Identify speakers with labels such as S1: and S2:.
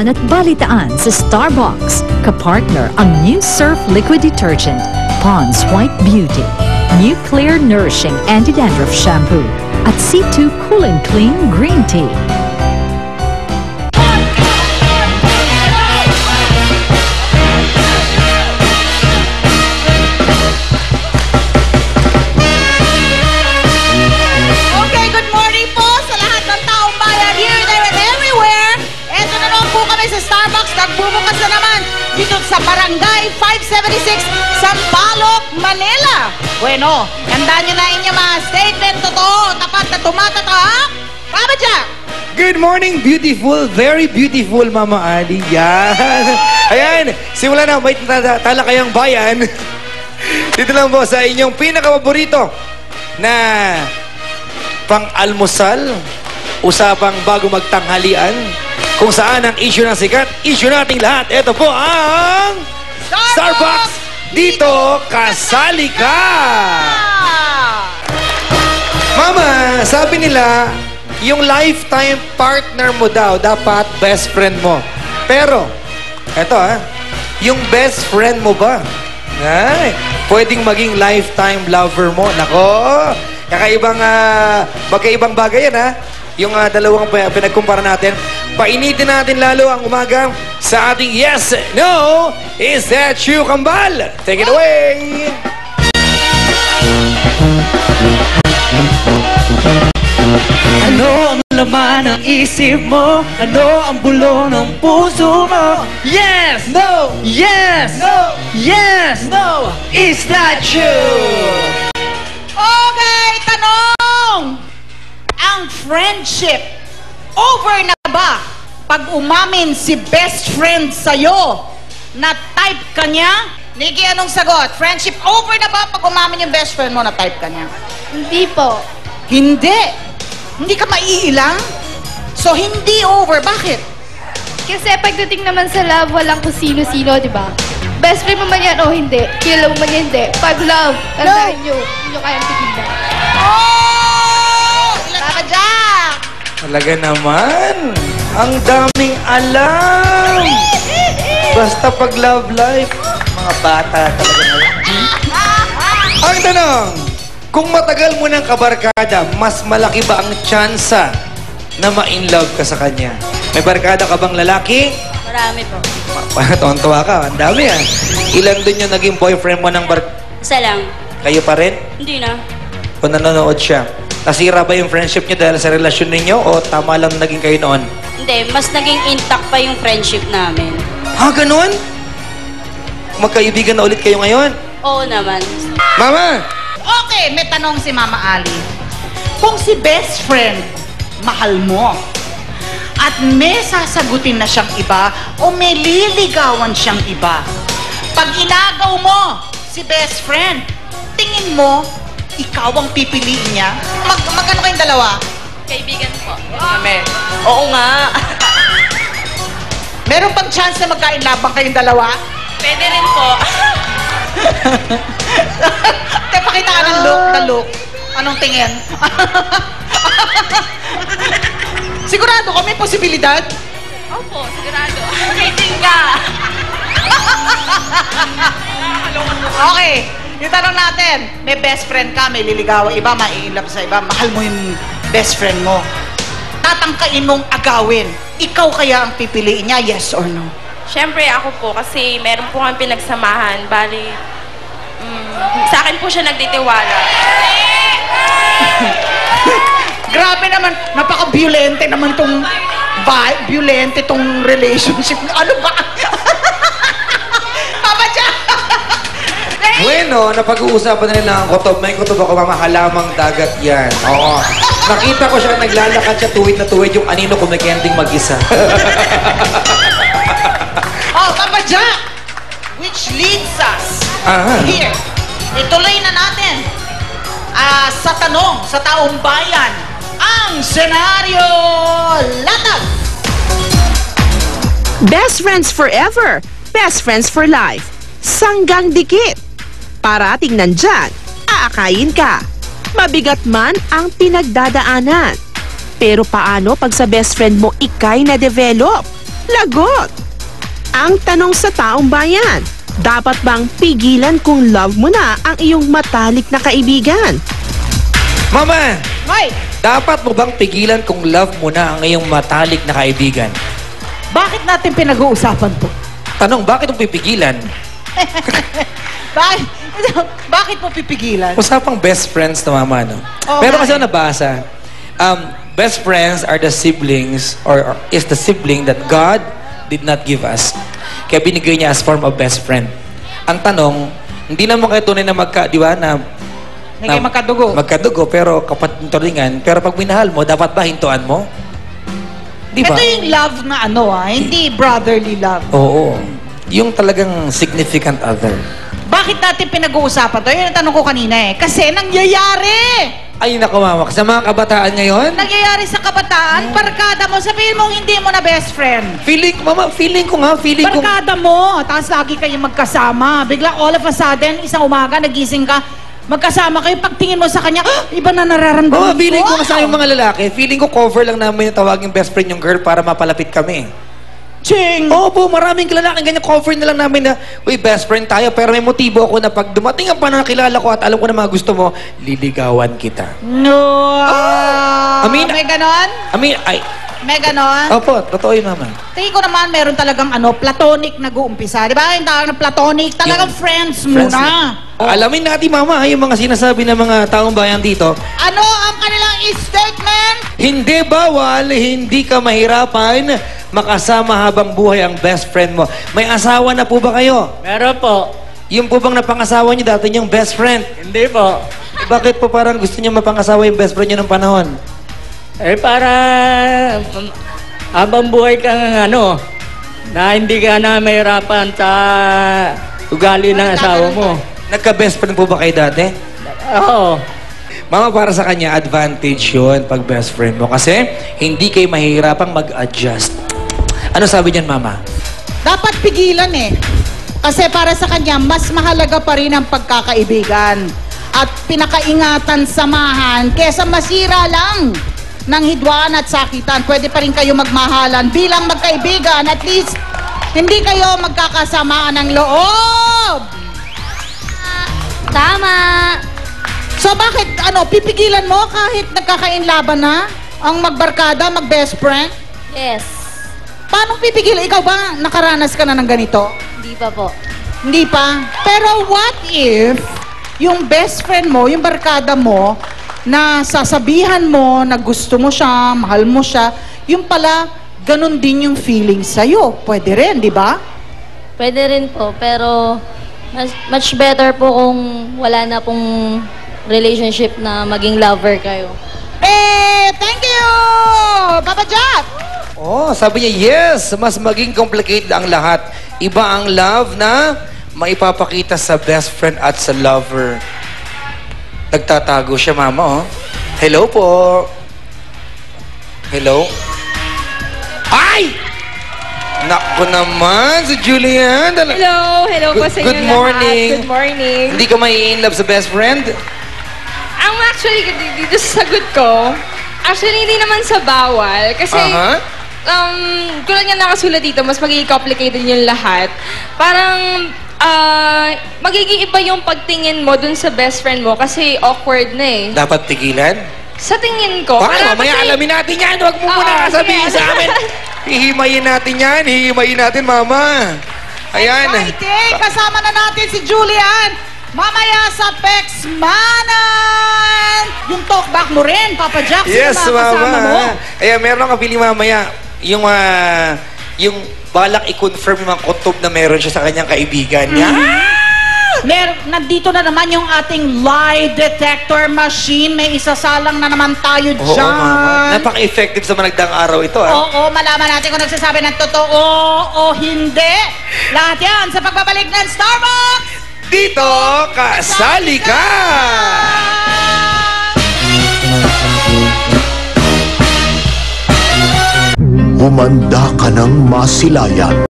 S1: At balitaan sa Starbucks, kapartner ang new Surf Liquid Detergent, Pond's White Beauty, new Clear Nourishing Anti-Dandruff Shampoo, at C2 Cool and Clean Green Tea.
S2: Nagbubukas na naman dito sa Barangay 576, Sampaloc, Manila. Bueno, handaan nyo na inyong mga statement. Totoo, tapat na tumatatak. Papa Jack!
S3: Good morning, beautiful, very beautiful, Mama Ali. Yan. Ayan, simula na, may talakayang bayan. Dito lang po sa inyong pinakapaborito na pang-almusal, usapang bago magtanghalian, kung saan ang issue ng sikat, issue nating lahat. Ito po ang Starbucks! Dito, kasali ka! Mama, sabi nila, yung lifetime partner mo daw, dapat best friend mo. Pero, eto yung best friend mo ba? Ay, pwedeng maging lifetime lover mo. Nako, magkaibang bagay yan Yung dalawang pinagkumpara natin. Painitin natin lalo ang umaga sa ating Yes, No, Is That True, Kambal? Take it away!
S4: Ano ang laman ng isip mo? Ano ang bulong ng puso mo? Yes! No! Yes! No! Yes! No! Is that true?
S2: Okay, tanong! Ang friendship, over na ba pag umamin si best friend sa'yo na type ka niya? Nikki, anong sagot? Friendship, over na ba pag umamin yung best friend mo na type ka niya?
S5: Hindi po.
S2: Hindi. Hindi ka maiilang? So, hindi over. Bakit?
S5: Kasi pagdating naman sa love, walang kung sino-sino, di ba? Best friend mo man yan o hindi. Kilala mo man yan, hindi. Pag love, tandaan nyo. Hindi nyo kayang tigilan.
S2: Oh! Ilan ka dyan?
S3: Talaga naman. Ang daming alam. Basta pag love life, mga bata talaga naman. Ang tanong, kung matagal mo ng kabarkada, mas malaki ba ang tsansa na ma-inlove ka sa kanya? May barkada ka bang lalaki?
S6: Marami po.
S3: Tuwan-tuwa ka. Ang dami Ilan dun yung naging boyfriend mo ng
S6: Isa lang.
S3: Kayo pa rin?
S6: Hindi na.
S3: O nanonood siya? Nasira ba yung friendship niyo dahil sa relasyon ninyo o tama lang naging kayo noon?
S6: Hindi, mas naging intact pa yung friendship namin.
S3: Ha, ganun? Magkaibigan na ulit kayo ngayon?
S6: Oo naman.
S3: Mama!
S2: Okay, may tanong si Mama Ali. Kung si best friend, mahal mo, at may sasagutin na siyang iba o may liligawan siyang iba, pag inagaw mo si best friend, tingin mo, ikaw ang pipiliin niya? Magkano kayong dalawa?
S6: Kaibigan po.
S2: Kami.
S6: Oo nga.
S2: Meron pang chance na magkainlabang kayong dalawa?
S6: Pwede rin po.
S2: Pakita ka ng look. Anong tingin? Sigurado ka may posibilidad?
S6: Opo, sigurado. Waiting ka.
S2: Okay, yung tanong natin, may best friend ka, may liligawan iba, mai-inlove sa iba, mahal mo yung best friend mo. Tatangkain mong agawin. Ikaw kaya ang pipiliin niya, yes or no?
S7: Siyempre ako po kasi meron po kami pinagsamahan. Bali, sa akin po siya nagtitiwala.
S2: Grabe naman, napaka-violente naman tong violente tong relationship. Ano ba? Papa Jack!
S3: Bueno, napag-uusapan na nila ang kutob. May kutob ako, mama, halamang dagat yan. Oo. Nakita ko siya, naglalakad siya tuwid na tuwid yung anino kumikending mag-isa.
S2: Oh, Papa Jack! Which leads us here. Ituloy na natin sa tanong, sa taong bayan, ang senaryo latag!
S8: Best friends forever, best friends for life. Sanggang dikit. Parating nandyan, aakayin ka. Mabigat man ang pinagdadaanan. Pero paano pag sa best friend mo ikay na-develop? Lagot! Ang tanong sa taong bayan, dapat bang pigilan kung love mo na ang iyong matalik na kaibigan?
S3: Mama,
S2: Hoy,
S3: dapat mo bang pigilan kung love mo na ang iyong matalik na kaibigan?
S2: bakit natin pinag-uusapan to?
S3: Tanong, bakit mo pipigilan?
S2: Bakit mo pipigilan?
S3: Usapang best friends na mama, no?
S2: Oo
S3: Pero
S2: nga
S3: kasi
S2: eh.
S3: ako nabasa, best friends are the siblings or is the sibling that God did not give us. Kaya binigay niya as form of best friend. Ang tanong, hindi naman kayo tunay na di ba,
S2: Hindi kayo magkadugo.
S3: Magkadugo, pero kapaturingan. Pero pag minahal mo, dapat ba hintuan mo? Di ba?
S2: Ito yung love na hindi brotherly love.
S3: Oo. Yung talagang significant other.
S2: Bakit natin pinag-uusapan to? Yun ang tanong ko kanina eh. Kasi nangyayari!
S3: Ay, naku mama, sa mga kabataan ngayon,
S2: Nangyayari sa kabataan, barkada mo, sabihin mo hindi mo na best friend.
S3: feeling ko,
S2: Barkada mo, tapos lagi kayo magkasama. Bigla all of a sudden, isang umaga, nagising ka, magkasama kayo, pagtingin mo sa kanya, iba na nararamdaman
S3: mama, feeling ko kasi yung mga lalaki, feeling ko cover lang namin yung tawaging best friend yung girl para mapalapit kami.
S2: Ching!
S3: Opo, maraming lalaking ganyan, cover na lang namin na, uy, best friend tayo, pero may motibo ako na pag dumating ang panahon na kilala ko at alam ko na mga gusto mo, liligawan kita.
S2: No!
S3: May
S2: ganon?
S3: Ay,
S2: May ganon?
S3: opo, totoo yun naman.
S2: Tingin ko naman, meron talagang platonic nag-uumpisa. Di ba? Yung tawag na platonic, talagang friends muna.
S3: Alamin natin, mama, yung mga sinasabi ng mga taong bayan dito,
S2: Ano ang kanilang statement?
S3: hindi bawal, hindi ka mahirapan, makasama habang buhay ang best friend mo. May asawa na po ba kayo?
S4: Meron po.
S3: Yung po bang napangasawa niyo dati niyong best friend?
S4: Hindi po.
S3: Bakit po parang gusto niyo mapangasawa yung best friend niyo ng panahon?
S4: Eh para habang buhay kang na hindi ka na mahirapan sa ugali ng asawa mo.
S3: Nagka-best friend po ba kayo dati?
S4: Oo.
S3: Mama, para sa kanya, advantage yun pag best friend mo. Kasi hindi kayo mahihirapang mag-adjust. Ano sabi niyan, mama?
S2: Dapat pigilan eh. Kasi para sa kanya, mas mahalaga pa rin ang pagkakaibigan. At pinakaingatan, samahan, kesa masira lang ng hidwaan at sakitan. Pwede pa rin kayo magmahalan bilang magkaibigan. At least, hindi kayo magkakasamaan ng loob.
S5: Tama!
S2: So bakit, pipigilan mo kahit nagkakainlaban na ang magbarkada, mag-best friend?
S5: Yes.
S2: Paano pipigilan? Ikaw ba, nakaranas ka na ng ganito?
S5: Hindi pa po.
S2: Hindi pa. Pero what if yung best friend mo, yung barkada mo, na sasabihan mo na gusto mo siya, mahal mo siya, yung pala, ganun din yung feeling sa'yo. Pwede rin, di ba?
S5: Pwede rin po, pero much better po kung wala na pong relationship na maging lover kayo.
S2: Thank you! Papa Jack!
S3: Oh, sabi niya, yes, mas maging complicated ang lahat. Iba ang love na maipapakita sa best friend at sa lover. Nagtatago siya, mama, oh. Hello po. Hello? Ay! Naku naman, si Julian.
S6: Hello po sa inyo
S3: Good morning.
S6: lahat. Good morning.
S3: Hindi ka may in love sa best friend?
S6: Ang actually, dito sa sagot ko, actually hindi naman sa bawal. Kasi, tulad nga nakasulat dito, mas magiging complicated yung lahat. Parang, magiging iba yung pagtingin mo dun sa best friend mo kasi awkward na eh.
S3: Dapat tigilan?
S6: Sa tingin ko,
S3: Baka mamaya
S6: kasi-
S3: alamin natin yan. Huwag mo muna sabihin
S6: sige.
S3: sa amin. Hihimayin natin yan. Hihimayin natin, mama. Ayan.
S2: Exciting! Kasama na natin si Julian. Mamaya sa Pex Manan! Yung talkback mo rin, Papa Jack. Sino
S3: Yes,
S2: mga kasama
S3: mama.
S2: mo?
S3: Ayan, meron akong feeling mamaya. Yung balak i-confirm yung mga kutob na meron siya sa kanyang kaibigan niya.
S2: Nandito na naman yung ating lie detector machine. May isasalang na naman tayo
S3: Oo,
S2: dyan.
S3: mama. Napaka-effective sa mga nagdaang araw ito, ah.
S2: Oo, malaman natin kung nagsasabi ng totoo o hindi. Lahat yan sa pagbabalik ng Starbucks!
S3: Dito, kasali ka!
S9: Humanda ka ng masilayan.